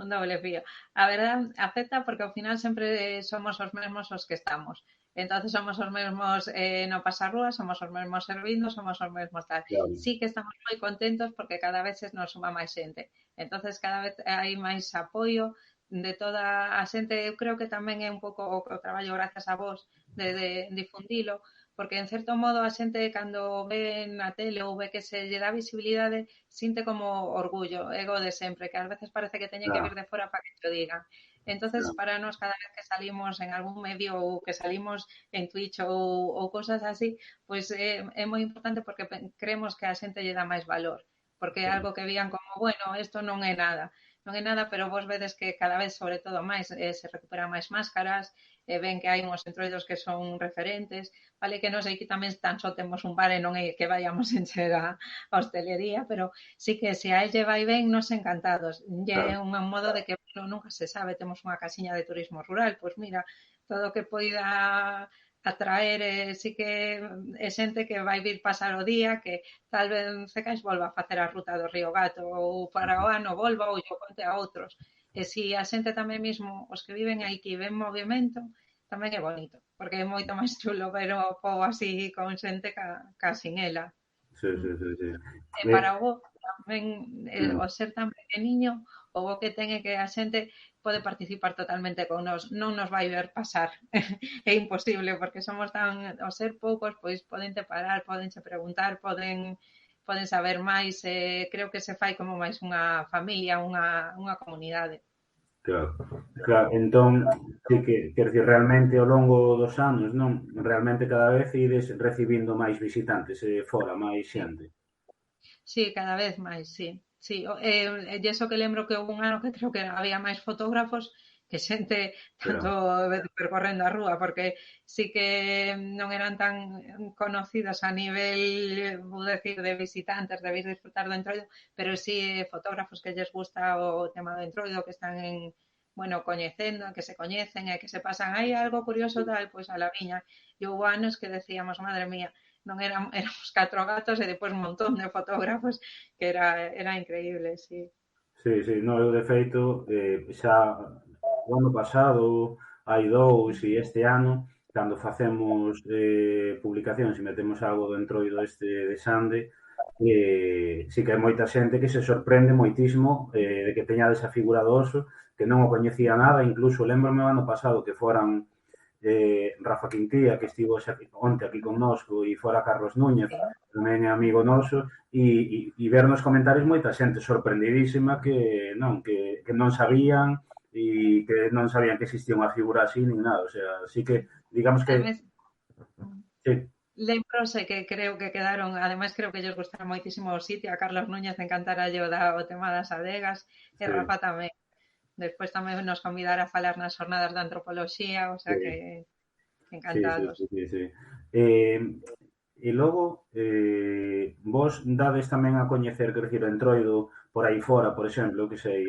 un doble fío. A verdade, afecta porque ao final sempre somos os mesmos os que estamos. Entonces somos os mesmos no pasarrúa, somos os mesmos servindo, somos os mesmos tal. Claro, Sí que estamos moi contentos porque cada vez nos suma máis xente. Entonces cada vez hai máis apoio de toda a xente. Eu creo que tamén é un pouco o traballo gracias a vos de difundilo, porque en certo modo a xente cando ve na tele ou ve que se lle dá visibilidade sinte como orgullo, ego de sempre, que ás veces parece que teñen que vir claro, de fora para que te digan. Entonces, claro. para nós, cada vez que salimos en algún medio ou que salimos en Twitch ou cosas así, pois é moi importante porque creemos que a xente lle dá máis valor, porque é algo que vían como, bueno, isto non é nada, non é nada, pero vos vedes que cada vez, sobre todo máis, se recuperan máis máscaras, ven que hai uns entroidos que son referentes, vale que non sei que tamén tan só temos un bar e non é que vayamos encher a hostelería, pero sí que se a elle vai ben, nos encantados. Lle é Claro. un modo de que bueno, nunca se sabe, temos unha casiña de turismo rural, pois mira, todo o que poida atraer sí que é xente que vai vir pasar o día, que tal vez Cecais volva a facer a ruta do Río Gato ou para o ano volva ou yo conte a outros. E si a xente tamén mesmo, os que viven aí que ven movimento, tamén é bonito, porque é moito máis chulo ver o pobo así con xente ca sin ela. Sí, sí, sí, sí. E para o bo tamén o Mm, ser tan pequeniño, o bo que ten é que a xente pode participar totalmente con nós, non nos vai ver pasar. É imposible porque somos tan, ao ser poucos, pois poden te parar, podenche preguntar, poden saber máis, creo que se fai como máis unha familia, unha comunidade. claro. Claro, entón, sí que, quer dicir, realmente ao longo dos anos, non? Realmente cada vez ides recibindo máis visitantes fora, máis xente. Sí, cada vez máis, sí. Sí, e iso que lembro que houve un ano que creo que había máis fotógrafos que xente tanto Claro, percorrendo a rúa, porque sí que non eran tan conocidos a nivel, vou decir, de visitantes, de vir disfrutar do Entroido, pero sí fotógrafos que lles gusta o tema do Entroido, que están bueno, coñecendo, que se coñecen e que se pasan, hai algo curioso tal, pois a la viña. E houve anos que decíamos, madre mía, non éramos 4 gatos e depois un montón de fotógrafos que era increíble, sí. Sí, sí, no, eu de feito, xa o ano pasado, hai dous e este ano, cando facemos publicacións e metemos algo do entroido este de Sande, sí que hai moita xente que se sorprende moitísimo de que teñades a figura do oso, que non o coñecía nada, incluso lembrome o ano pasado que foran Rafa Quintía, que estivo onte aquí connosco, e fora Carlos Núñez, Sí. tamén é amigo noso, e ver nos comentarios moita xente sorprendidísima que non sabían e que non sabían que existía unha figura así nin nada, o sea, así que digamos que Ademais, sí, lembrose que creo que quedaron, ademais creo que lles gustara moitísimo o sitio, a Carlos Núñez encantara o tema das adegas, e sí, Rafa tamén. Despois tamén nos convidara a falar nas jornadas de antropoloxía, o sea que sí. Sí, sí, encantados. sí, sí, sí. Eh, e logo, vos dades tamén a coñecer, quero dicir, o entroido por aí fora, por exemplo, que sei,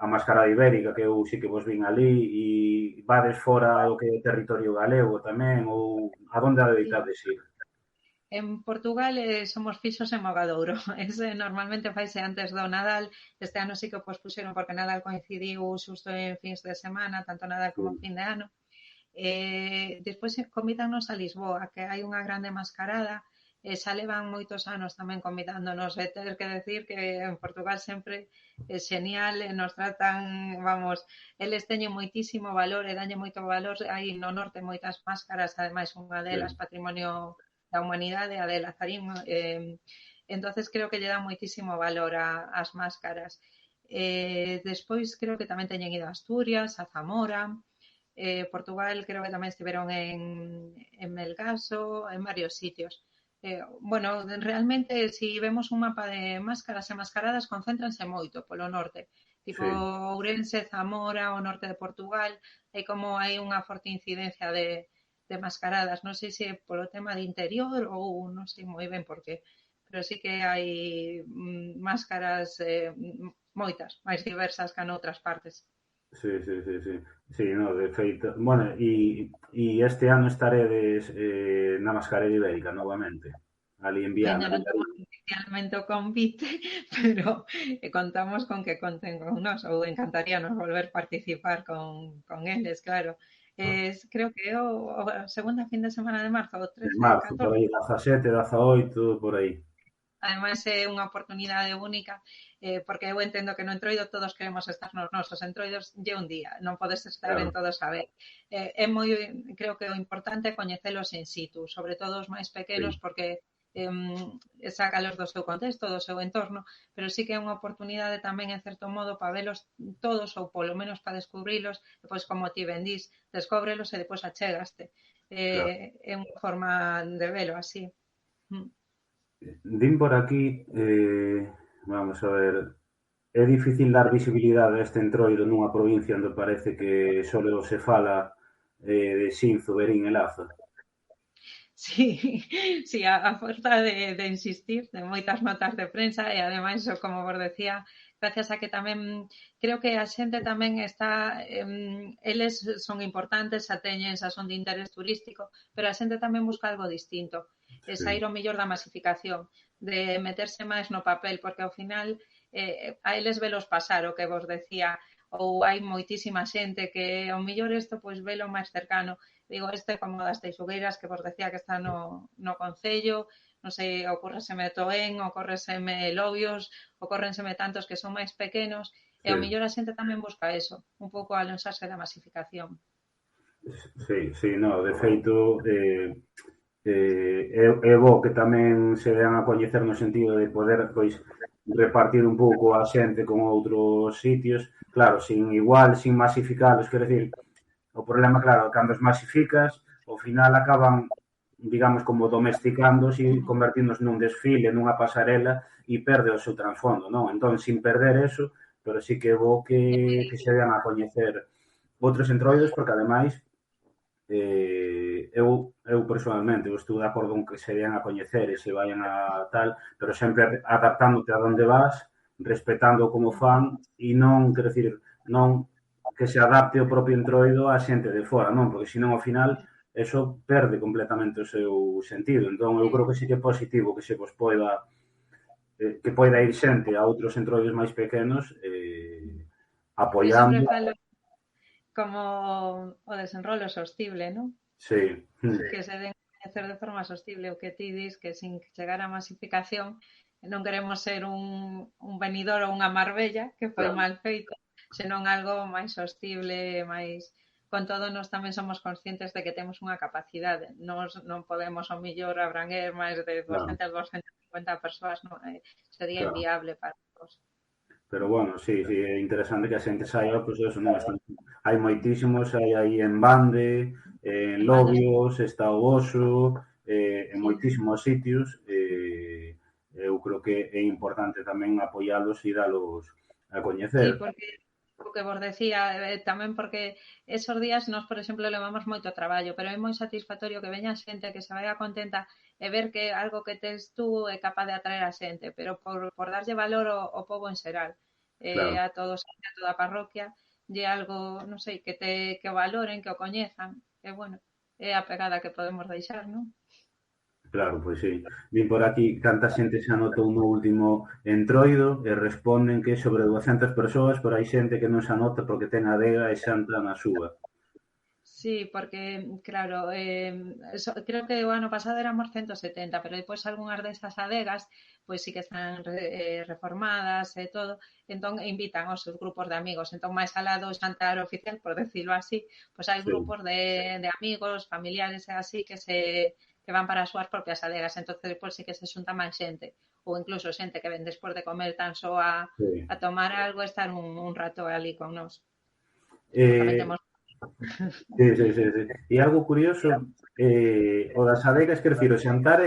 a Mascarada Ibérica, que eu sí que vos vin ali, e vades fora do que é territorio galego tamén, ou a donde a Sí. dedicades ir? En Portugal somos fixos en Mogadouro. Ese normalmente faise antes do Nadal. Este ano sí que o pospuxeron porque Nadal coincidiu xusto en fins de semana, tanto Nadal como Sí, fin de ano. Despois convídanos a Lisboa, que hai unha grande mascarada, xa levan moitos anos tamén convidándonos, e ter que decir que en Portugal sempre é genial, nos tratan, vamos, eles teñen moitísimo valor e danlle moito valor, hai no norte moitas máscaras, ademais unha delas sí, patrimonio da humanidade, a de Lazarín, entonces creo que lle dan moitísimo valor ás máscaras. Despois creo que tamén teñen ido a Asturias, a Zamora, Portugal creo que tamén estiveron en Melgaso, en varios sitios. Bueno, realmente, si vemos un mapa de máscaras e mascaradas, concéntranse moito polo norte. Tipo sí. Ourense, Zamora, o norte de Portugal, hai como hai unha forte incidencia de mascaradas. Non sei se é polo tema de interior ou non sei moi ben por qué, pero sí que hai máscaras moitas, máis diversas que noutras partes. Sí, sí, sí, sí. Sí, no, de feito. Bueno, e este ano estaredes na Mascarada Ibérica novamente, ali en Ainda Viana. non temos oficialmente o convite, pero contamos con que conten con nós, ou encantaríanos volver participar con eles, claro. Creo que é a segunda fin de semana de marzo, o En 13, marzo, por 14. aí, 17, 18, por aí. Ademais é unha oportunidade única, porque eu entendo que no Entroido todos queremos estar nos nosos entroidos lle un día, non podes estar en Claro, todos a ver. É moi, creo que o importante é coñecelos in situ, sobre todo os máis pequenos, sí, porque sácalos do seu contexto, do seu entorno, pero sí que é unha oportunidade tamén, en certo modo, para velos todos, ou polo menos para descubrilos, depois, como ti ben dís, descóbrelos e depois achegaste. claro. É unha forma de velo así. Mm. Din por aquí, vamos a ver, é difícil dar visibilidade a este entroido nunha provincia onde parece que só se fala de Xinzo, Verín e Laza. Sí, sí, a forza de insistir, de moitas notas de prensa e ademais, como vos decía, gracias a que tamén creo que a xente tamén está, eles son importantes, xa teñen, xa son de interés turístico, pero a xente tamén busca algo distinto, Sí, sair o mellor da masificación, de meterse máis no papel, porque ao final a eles velos pasar, o que vos decía, ou hai moitísima xente que ao mellor isto pois velo máis cercano. Digo, este como das Teixugueiras que vos decía que está no Concello, non sei, ocórreseme Toén, ocórreseme Lobios, ocórrenseme tantos que son máis pequenos, e ao sí. mellor a xente tamén busca eso, un pouco alonsarse da masificación. Sí, sí, no, de feito, é bo que tamén se dean a coñecer no sentido de poder, pois, repartir un pouco a xente con outros sitios, claro, sin igual, sin masificalos, quero decir, o problema, claro, cando os masificas, ao final acaban, digamos, como domesticándose e convertíndose nun desfile, nunha pasarela e perde o seu trasfondo, non? Entón, sin perder eso, pero sí que é bo que se dean a coñecer outros entroidos, porque ademais eu personalmente eu estou de acordo con que se dean a coñecer e se vayan a tal, pero sempre adaptándote a donde vas, respetando como fan e non, quero decir, non que se adapte o propio entroido á xente de fora, non? Porque senón ao final eso perde completamente o seu sentido. Entón eu creo que sí que é positivo que se vos que poida ir xente a outros entroidos máis pequenos Eu sempre apoiando. falo como o desenrolo sostible, non? Sí. Que se den a coñecer de forma sostible o que ti dis que sin chegar á masificación non queremos ser un venidor ou unha Marbella que foi Claro, mal feito, senón algo máis sostible, máis... Con todo, nós tamén somos conscientes de que temos unha capacidade. Nós non podemos, ao millor, abranguer máis de claro, 200, 250 persoas, non? Sería claro. inviable para nós. Pero bueno, sí, sí, é interesante que a xente saiba, pois eso, non están... Hai moitísimos, hai aí en Bande, en En Valdes, Lobios, está o Oso, en sí, moitísimos sitios, eu creo que é importante tamén apoialos e dalos a sí, coñecer. porque o que vos decía, tamén porque esos días nós, por exemplo, levamos moito traballo, pero é moi satisfactorio que veña xente que se vaya contenta e ver que algo que tes tú é capaz de atraer a xente, pero por darlle valor ao povo en xeral, Claro, a todos, a toda a parroquia, lle algo, non sei, que o valoren, que o coñezan, e bueno, é a pegada que podemos deixar, non? claro, pois sí. Vin por aquí canta xente se anotou no último entroido e responden que sobre 200 persoas, pero hai xente que non se anota porque ten adega e xanta na súa. Sí, porque, claro, creo que o ano pasado éramos 170, pero depois algunhas desas adegas, pois sí que están reformadas e todo, entón invitan aos seus grupos de amigos. Entón, máis alá do xantar oficial, por decirlo así, pois hai Sí, grupos de amigos, familiares e así que van para as súas propias adegas. Entón, depois sí que se xunta máis xente, ou incluso xente que ven despois de comer tan só sí. a tomar algo, estar un rato ali con nós. Tamén Eh, temos... sí, sí, sí, sí. E algo curioso, o das adegas, que refiro, xantar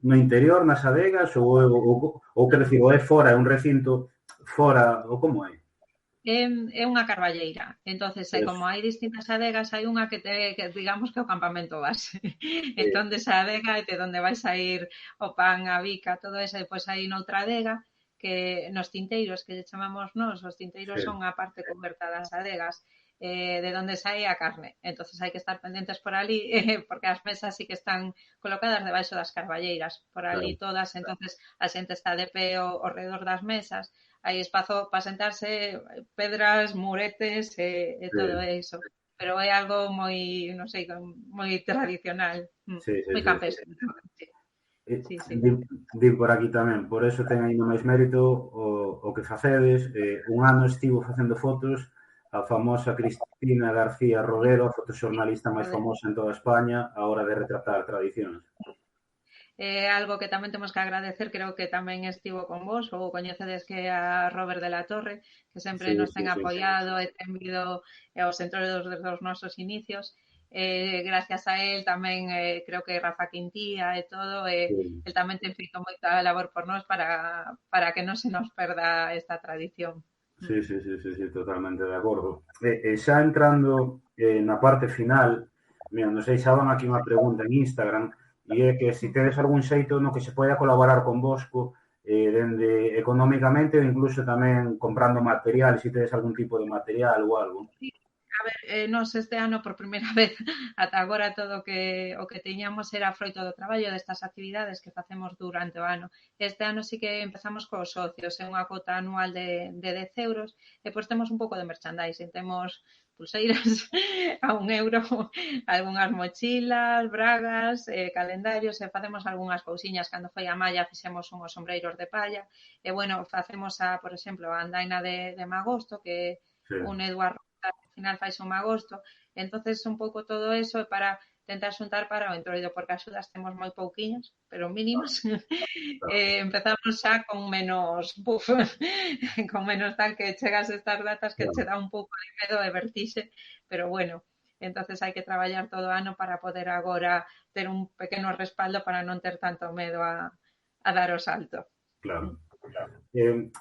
no interior, nas adegas, ou que refiro, é fora, é un recinto fora, ou como é? É unha carballeira. Entonces, como Eso, hai distintas adegas, hai unha que digamos que é o campamento base. sí, Entón, desa adega é de onde vais a ir o pan, a bica, todo eso. Depois hai noutra adega que nos tinteiros, que lle chamamos nós, os tinteiros sí, son a parte coberta das adegas, de onde sai a carne. Entonces hai que estar pendentes por ali, porque as mesas sí que están colocadas debaixo das carballeiras, por ali claro, todas. Entonces a xente está de pé ao redor das mesas, hai espazo para sentarse, pedras, muretes e todo sí, eso. Pero é algo moi, non sei, moi tradicional, sí, sí, moi sí, sí. campestre. Sí, sí. Din por aquí tamén, por eso ten aí no máis mérito o que facedes. Un ano estivo facendo fotos a famosa Cristina García Rodero, a fotoxornalista máis famosa en toda España, a hora de retratar tradicións. Algo que tamén temos que agradecer, creo que tamén estivo con vos, ou coñecedes que a Robert de la Torre, que sempre Sí, nos ten sí, sí. apoiado e ten vido aos entroidos desde os nosos inicios. Gracias a él tamén creo que Rafa Quintía e todo, Sí. él tamén ten feito moita labor por nós para que non se nos perda esta tradición. Sí, sí, sí, sí, sí, totalmente de acordo. Xa entrando na parte final, mira, non sei, xa van aquí unha pregunta en Instagram, e é que se tedes algún xeito no que se poida colaborar con Bosco, dende económicamente ou incluso tamén comprando material, se tedes algún tipo de material ou algo. A ver, nós este ano por primeira vez, ata agora todo o que tiñamos era froito do traballo destas actividades que facemos durante o ano. Este ano sí que empezamos cos socios, é unha cota anual de 10 euros, e pois temos un pouco de merchandising, temos pulseiras a 1 euro, algunhas mochilas, bragas, calendarios, e facemos algunhas cousiñas. Cando foi a malla fixemos unhos sombreiros de palla, e bueno, facemos por exemplo, a andaina de Magosto, que Sí, un Eduardo al final fais un agosto. Entonces, un pouco todo eso é para tentar xuntar para o entroido, porque axudas temos moi pouquiñas, pero mínimas. claro, Empezamos xa con menos con menos tal que chegas a estas datas que che claro. dá un pouco de medo de vertixe, pero bueno, entonces hai que traballar todo o ano para poder agora ter un pequeno respaldo para non ter tanto medo a dar o salto. Claro.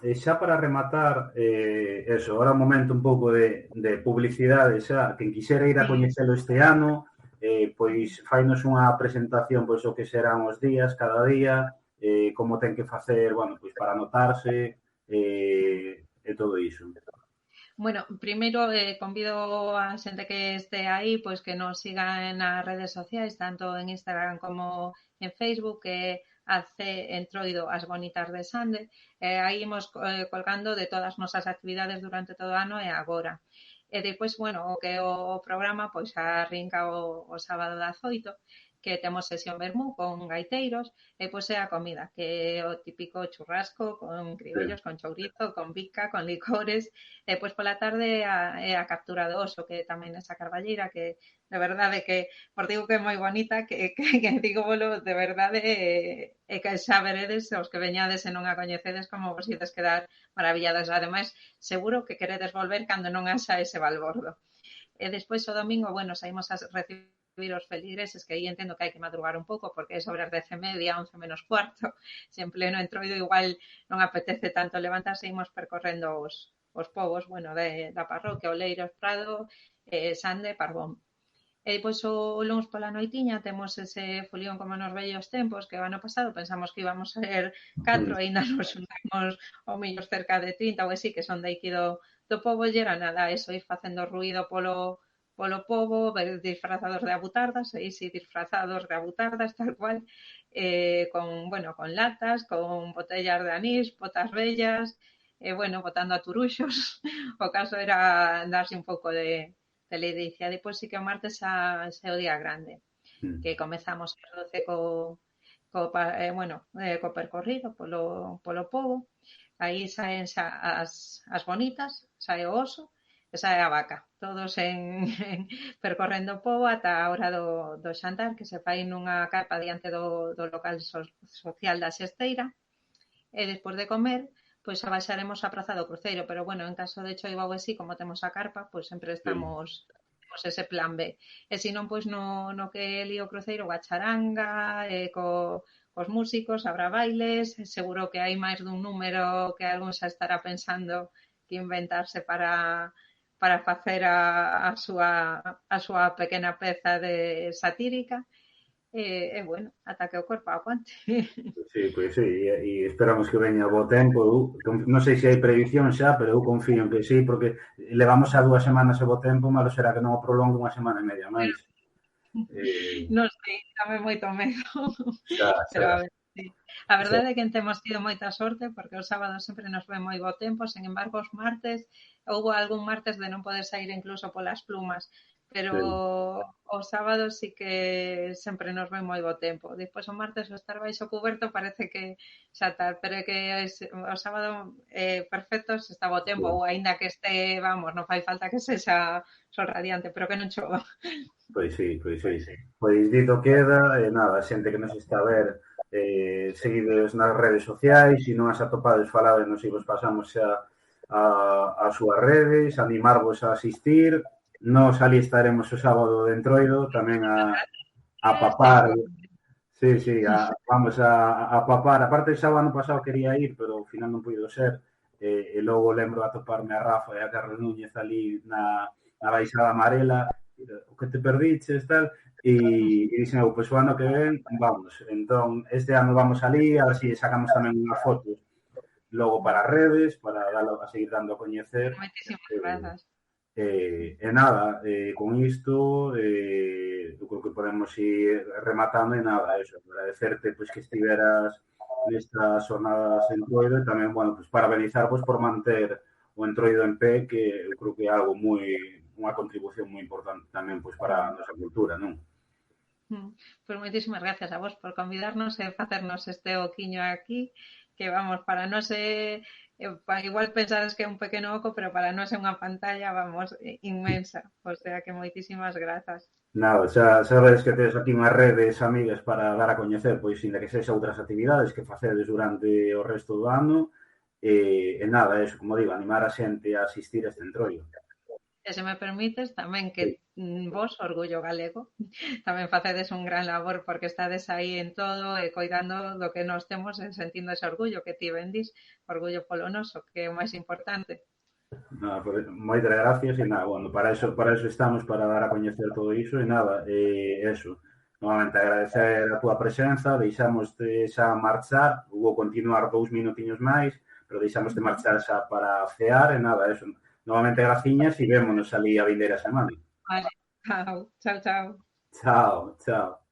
Xa para rematar, eso, ahora un momento un pouco de publicidade xa, quen quixera ir a Sí, coñecelo este ano, pois fainos unha presentación, pois o que serán os días, cada día, como ten que facer, bueno, pois para anotarse, e todo iso. Bueno, primeiro convido a xente que este aí, pois que nos siga nas redes sociais, tanto en Instagram como en Facebook, que hace Entroido as bonitas de Sande. Aí imos colgando de todas as nosas actividades durante todo o ano e agora. E depois, bueno, o que o programa, pois arrinca o sábado das 8, que temos sesión vermú con gaiteiros, e pois é a comida, que é o típico churrasco con Sí. criollos, con chourizo, con pica, con licores. E depois pola tarde é a captura do oso, que tamén esa carballeira, que de verdade que, por digo que é moi bonita, que digo bolo, de verdade, e que xa veredes, os que veñades e non a coñecedes, como vos ides quedar maravillados. Ademais, seguro que queredes volver cando non haxa ese balbordo. E despois o domingo, bueno, saímos a recibir os feligreses, que aí entendo que hai que madrugar un pouco, porque é sobre as 10:30, 11 menos cuarto, se en pleno entroido igual non apetece tanto levantarse, imos percorrendo os povos, bueno, da parroquia, Oleiros, Prado, Sande, Parbón. E depois o luns pola noitiña temos ese folión como nos vellos tempos, que o ano pasado pensamos que íbamos a ser 4, Mm. ainda nos juntamos ao mellor cerca de 30 ou así, que son de aquí do pobo, e era nada, eso, ir facendo ruido polo pobo, disfrazados de abutardas, aí sí, disfrazados de abutardas, tal cual, con, bueno, con latas, con botellas de anís, botas bellas, bueno, botando a turuxos. O caso era darse un pouco de ledicia. Depois sí que o martes xa o día grande, Mm. que comezamos as 12 bueno, co percorrido polo pobo. Aí saen xa as bonitas, sae o oso e sae a vaca. Todos percorrendo o pobo ata a hora do xantar, que se fai nunha carpa diante do local social da Xesteira. E despois de comer, pois abaixaremos a Praza do Cruceiro, pero bueno, en caso de choiva ou así, como temos a carpa, pois sempre Sí. temos ese plan B. E se non, pois no que é lío Cruceiro, a charanga, cos músicos, habrá bailes, seguro que hai máis dun número que algún xa estará pensando que inventarse para facer a súa pequena peza de satírica. Bueno, ata que o corpo aguante. Sí, pois sí, e esperamos que veña bo tempo. Non sei se hai previsión xa, pero eu confío en que sí, porque levamos xa 2 semanas e bo tempo, malo será que non o prolongue unha semana e media máis. Non sei, dame moito medo. Xa, Pero xa, a ver, sí. A xa. verdade é que temos tido moita sorte porque os sábados sempre nos ven moi bo tempo, sen embargo os martes houbo algún martes de non poder sair incluso polas plumas, pero Sí. os sábados sí que sempre nos ven moi bo tempo. Despois o martes o estar baixo cuberto parece que xa tal, pero é que o sábado perfecto se está bo tempo, ou aínda que este, vamos, non fai falta que sexa sol radiante, pero que non chova. Pois sí, pois sí. Pois dito queda, e nada, a xente que nos está a ver, seguides nas redes sociais, se non as atopades falades, nos vos pasamos xa as súas redes, animarvos a asistir, nos ali estaremos o sábado de Entroido, tamén a papar, sí, sí, vamos a papar, aparte xa o ano pasado quería ir, pero ao final non puido ser, e logo lembro a toparme a Rafa e a Carlos Núñez ali na Baixada Amarela, o que te perdiches, tal, e dixen, pois o ano que ven, vamos. Entón, este ano vamos ali, a ver se sacamos tamén unhas fotos logo para as redes, para a seguir dando a coñecer. Moitísimas grazas. E nada, con isto, eu creo que podemos ir rematando e nada, eso, agradecerte pois que estiveras nestas jornadas en Entroido e tamén, bueno, pois parabenizarvos por manter o Entroido en pé, que eu creo que é algo unha contribución moi importante tamén pois para a nosa cultura, non? Pois moitísimas gracias a vos por convidarnos e facernos este oquiño aquí, que vamos, para nós igual pensades que é un pequeno oco, pero para nós é unha pantalla, vamos, inmensa. O sea que moitísimas grazas. Nada, xa sabes que tedes aquí unhas redes amigas para dar a coñecer, pois, inda que sexa outras actividades que facedes durante o resto do ano, e nada, eso, como digo, animar a xente a asistir a este entroido. E se me permites, tamén que vos, Orgullo Galego, tamén facedes un gran labor porque estades aí en todo e coidando do que nos temos e sentindo ese orgullo que ti vendís, orgullo polo noso, que é o máis importante. Nada, pues, moitas gracias e nada, bueno, para eso estamos, para dar a coñecer todo iso e nada, eso. Novamente agradecer a túa presenza, deixamos de xa marchar, vou continuar 2 minutiños máis, pero deixamos de marchar xa para cear e nada, eso. Novamente, graciñas e vémonos ali a vindeira semana. Vale, chao, chao, chao. Chao, chao.